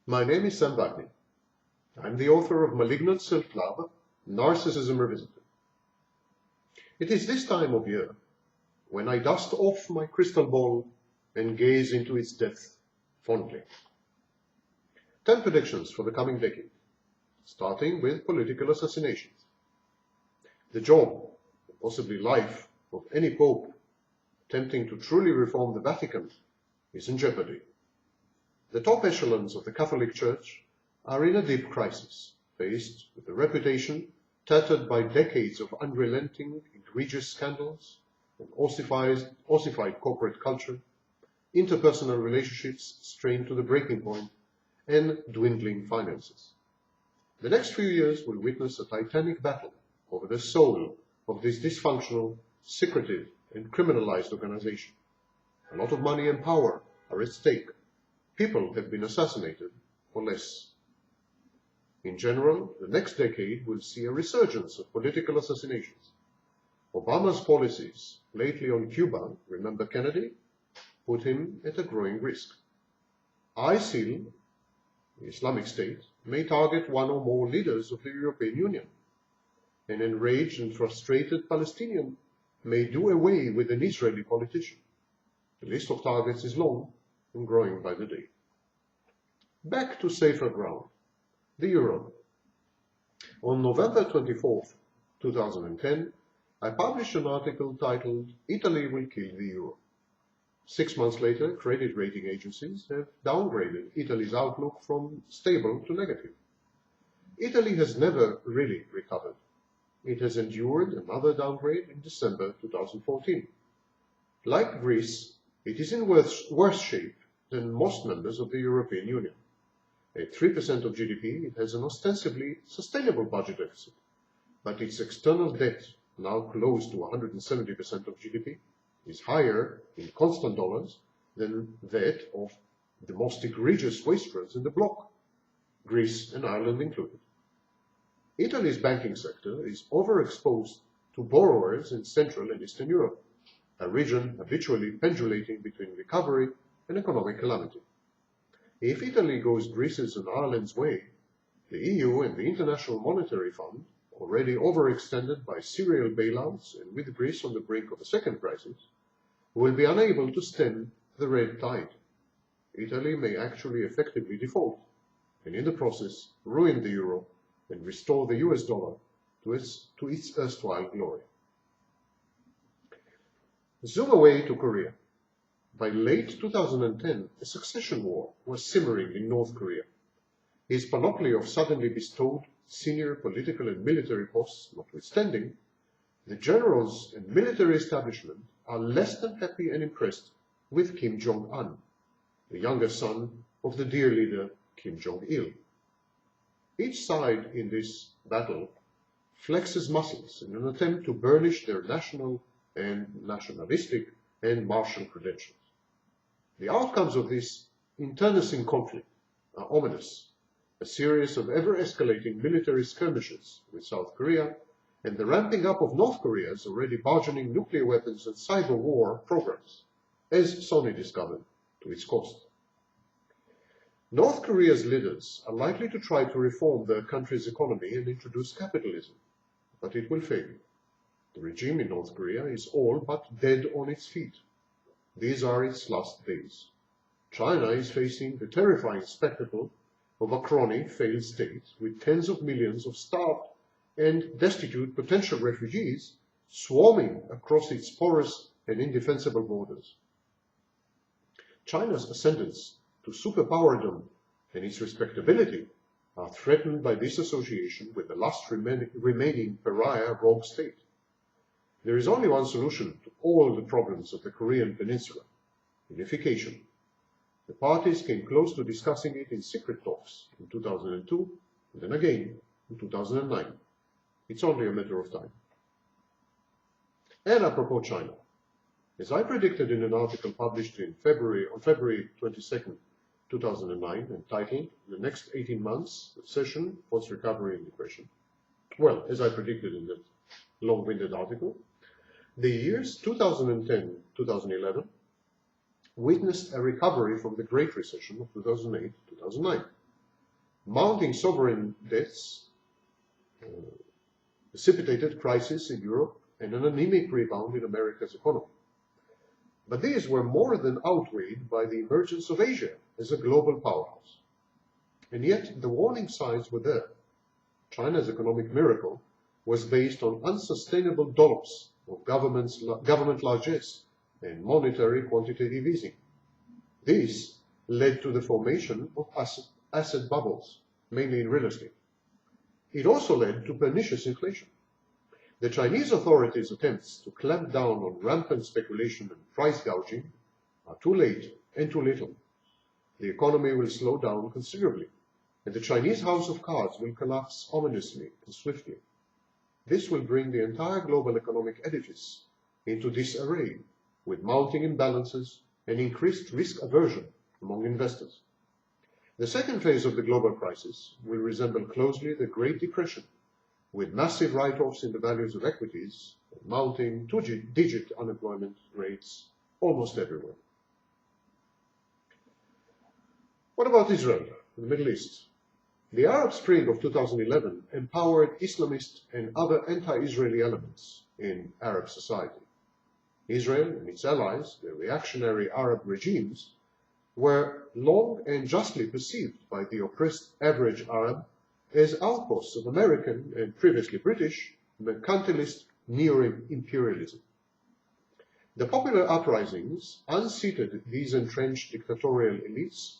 My name is Sam Wagner. I'm the author of Malignant Self-Love, Narcissism Revisited. It is this time of year when I dust off my crystal ball and gaze into its depth fondly. 10 predictions for the coming decade, starting with political assassinations. The job, possibly life, of any pope attempting to truly reform the Vatican is in jeopardy. The top echelons of the Catholic Church are in a deep crisis, faced with a reputation tattered by decades of unrelenting, egregious scandals, an ossified corporate culture, interpersonal relationships strained to the breaking point, and dwindling finances. The next few years will witness a titanic battle over the soul of this dysfunctional, secretive, and criminalized organization. A lot of money and power are at stake. People have been assassinated for less. In general, the next decade will see a resurgence of political assassinations. Obama's policies lately on Cuba, remember Kennedy, put him at a growing risk. ISIL, the Islamic State, may target one or more leaders of the European Union. An enraged and frustrated Palestinian may do away with an Israeli politician. The list of targets is long and growing by the day. Back to safer ground, the euro. On November 24th, 2010, I published an article titled, "Italy Will Kill the Euro." 6 months later, credit rating agencies have downgraded Italy's outlook from stable to negative. Italy has never really recovered. It has endured another downgrade in December 2014. Like Greece, it is in worse shape than most members of the European Union. At 3% of GDP, it has an ostensibly sustainable budget deficit, but its external debt, now close to 170% of GDP, is higher in constant dollars than that of the most egregious wastrels in the bloc, Greece and Ireland included. Italy's banking sector is overexposed to borrowers in Central and Eastern Europe, a region habitually pendulating between recovery and economic calamity. If Italy goes Greece's and Ireland's way, the EU and the International Monetary Fund, already overextended by serial bailouts and with Greece on the brink of a second crisis, will be unable to stem the red tide. Italy may actually effectively default, and in the process ruin the euro and restore the US dollar to its erstwhile glory. Zoom away to Korea. By late 2010, a succession war was simmering in North Korea. His panoply of suddenly bestowed senior political and military posts notwithstanding, the generals and military establishment are less than happy and impressed with Kim Jong-un, the younger son of the dear leader Kim Jong-il. Each side in this battle flexes muscles in an attempt to burnish their national and nationalistic and martial credentials. The outcomes of this internecine conflict are ominous: a series of ever-escalating military skirmishes with South Korea and the ramping up of North Korea's already burgeoning nuclear weapons and cyber war programs, as Sony discovered to its cost. North Korea's leaders are likely to try to reform their country's economy and introduce capitalism, but it will fail. The regime in North Korea is all but dead on its feet. These are its last days. China is facing the terrifying spectacle of a crony, failed state with tens of millions of starved and destitute potential refugees swarming across its porous and indefensible borders. China's ascendance to superpowerdom and its respectability are threatened by this association with the last remaining pariah rogue state. There is only one solution to all the problems of the Korean peninsula: unification. The parties came close to discussing it in secret talks in 2002 and then again in 2009. It's only a matter of time. And apropos China, as I predicted in an article published on February 22nd, 2009, entitled "The Next 18 Months, Recession, Post-Recovery and Depression." Well, as I predicted in that long-winded article, the years 2010-2011 witnessed a recovery from the Great Recession of 2008-2009. Mounting sovereign debts precipitated crisis in Europe and an anemic rebound in America's economy. But these were more than outweighed by the emergence of Asia as a global powerhouse. And yet the warning signs were there. China's economic miracle was based on unsustainable dollops of government largesse and monetary quantitative easing. This led to the formation of asset bubbles, mainly in real estate. It also led to pernicious inflation. The Chinese authorities' attempts to clamp down on rampant speculation and price gouging are too late and too little. The economy will slow down considerably, and the Chinese house of cards will collapse ominously and swiftly. This will bring the entire global economic edifice into disarray, with mounting imbalances and increased risk aversion among investors. The second phase of the global crisis will resemble closely the Great Depression, with massive write-offs in the values of equities and mounting two-digit unemployment rates almost everywhere. What about Israel and the Middle East? The Arab Spring of 2011 empowered Islamist and other anti-Israeli elements in Arab society. Israel and its allies, the reactionary Arab regimes, were long and justly perceived by the oppressed average Arab as outposts of American and previously British mercantilist neo-imperialism. The popular uprisings unseated these entrenched dictatorial elites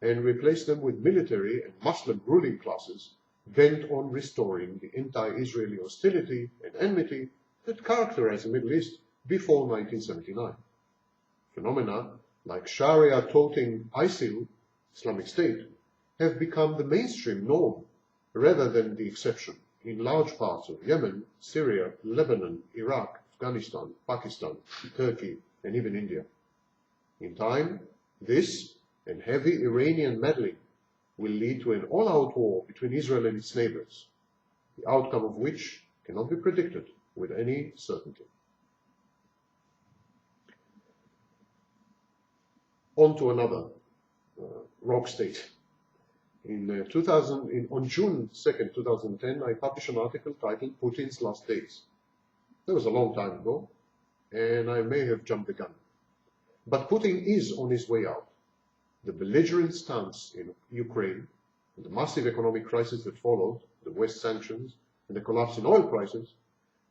and replaced them with military and Muslim ruling classes bent on restoring the anti-Israeli hostility and enmity that characterized the Middle East before 1979. Phenomena like Sharia-toting ISIL, Islamic State, have become the mainstream norm rather than the exception in large parts of Yemen, Syria, Lebanon, Iraq, Afghanistan, Pakistan, Turkey, and even India. In time, this and heavy Iranian meddling will lead to an all-out war between Israel and its neighbors, the outcome of which cannot be predicted with any certainty. On to another rogue state. On June 2nd, 2010, I published an article titled Putin's Last Days. That was a long time ago, and I may have jumped the gun. But Putin is on his way out. The belligerent stance in Ukraine, and the massive economic crisis that followed, the West sanctions, and the collapse in oil prices,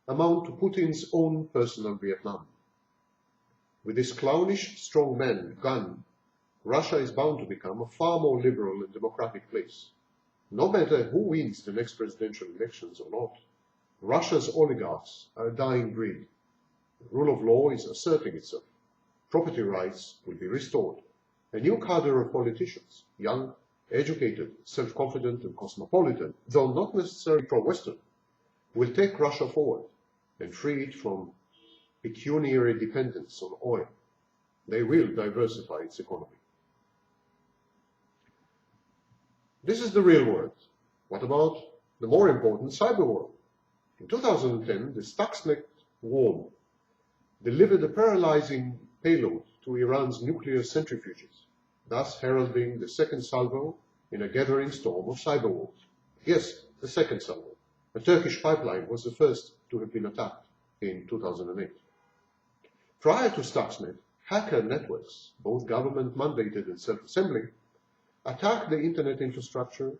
amount to Putin's own personal Vietnam. With this clownish strongman gun, Russia is bound to become a far more liberal and democratic place. No matter who wins the next presidential elections or not, Russia's oligarchs are a dying breed. The rule of law is asserting itself. Property rights will be restored. A new cadre of politicians, young, educated, self-confident and cosmopolitan, though not necessarily pro-Western, will take Russia forward and free it from pecuniary dependence on oil. They will diversify its economy. This is the real world. What about the more important cyber world? In 2010, the Stuxnet worm delivered a paralyzing payload to Iran's nuclear centrifuges, thus heralding the second salvo in a gathering storm of cyber wars. Yes, the second salvo. A Turkish pipeline was the first to have been attacked in 2008. Prior to Stuxnet, hacker networks, both government-mandated and self-assembling, attacked the internet infrastructure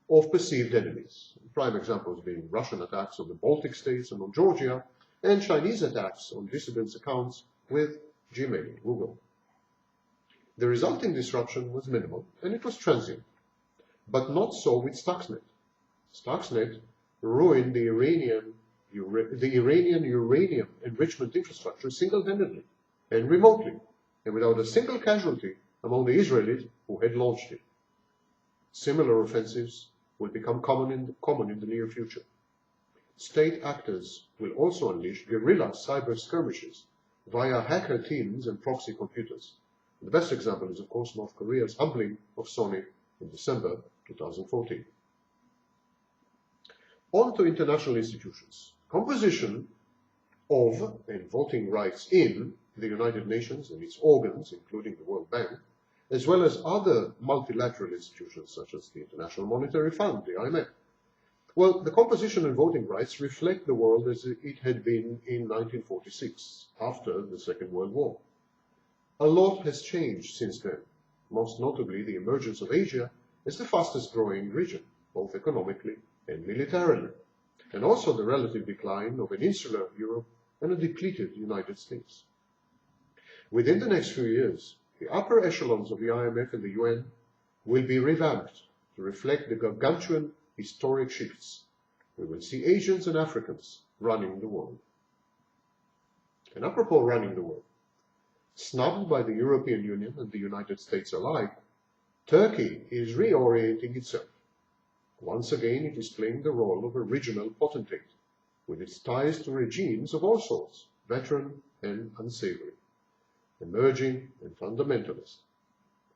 of perceived enemies. Prime examples being Russian attacks on the Baltic states and on Georgia, and Chinese attacks on dissidents' accounts with Gmail, Google. The resulting disruption was minimal, and it was transient. But not so with Stuxnet. Stuxnet ruined the Iranian uranium enrichment infrastructure single-handedly and remotely, and without a single casualty among the Israelis who had launched it. Similar offensives will become common in the near future. State actors will also unleash guerrilla cyber skirmishes via hacker teams and proxy computers. The best example is, of course, North Korea's humbling of Sony in December 2014. On to international institutions. Composition of and voting rights in the United Nations and its organs, including the World Bank, as well as other multilateral institutions such as the International Monetary Fund, the IMF. Well, the composition and voting rights reflect the world as it had been in 1946, after the Second World War. A lot has changed since then, most notably the emergence of Asia as the fastest growing region, both economically and militarily, and also the relative decline of an insular Europe and a depleted United States. Within the next few years, the upper echelons of the IMF and the UN will be revamped to reflect the gargantuan historic shifts. We will see Asians and Africans running the world. And apropos running the world, snubbed by the European Union and the United States alike, Turkey is reorienting itself. Once again, it is playing the role of a regional potentate, with its ties to regimes of all sorts, veteran and unsavory, emerging and fundamentalist,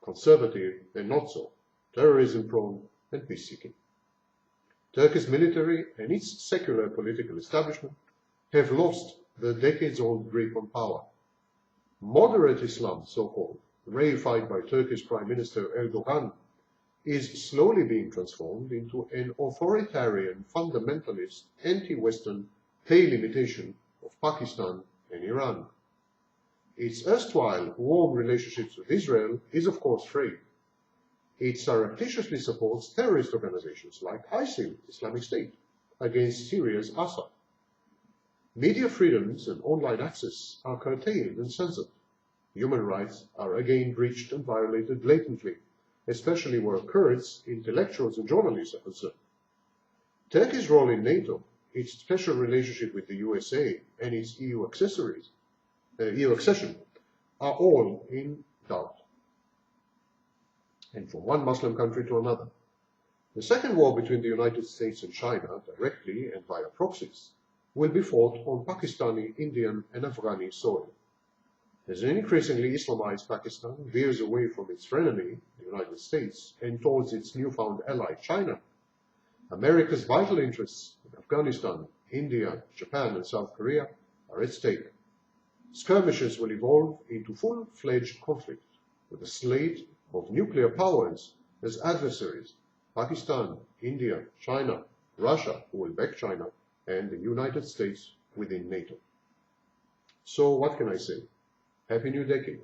conservative and not so, terrorism-prone and peace-seeking. Turkey's military and its secular political establishment have lost the decades-old grip on power. Moderate Islam, so-called, reified by Turkey's Prime Minister Erdogan, is slowly being transformed into an authoritarian, fundamentalist, anti-Western pay limitation of Pakistan and Iran. Its erstwhile warm relationships with Israel is of course frayed. It surreptitiously supports terrorist organizations like ISIL, Islamic State, against Syria's Assad. Media freedoms and online access are curtailed and censored. Human rights are again breached and violated blatantly, especially where Kurds, intellectuals and journalists are concerned. Turkey's role in NATO, its special relationship with the USA and its EU accession are all in doubt. And from one Muslim country to another. The second war between the United States and China, directly and via proxies, will be fought on Pakistani, Indian and Afghani soil. As an increasingly Islamized Pakistan veers away from its frenemy, the United States, and towards its newfound ally, China, America's vital interests in Afghanistan, India, Japan and South Korea are at stake. Skirmishes will evolve into full-fledged conflict, with a slate of nuclear powers as adversaries, Pakistan, India, China, Russia, who will back China, and the United States within NATO. So what can I say? Happy New Decade.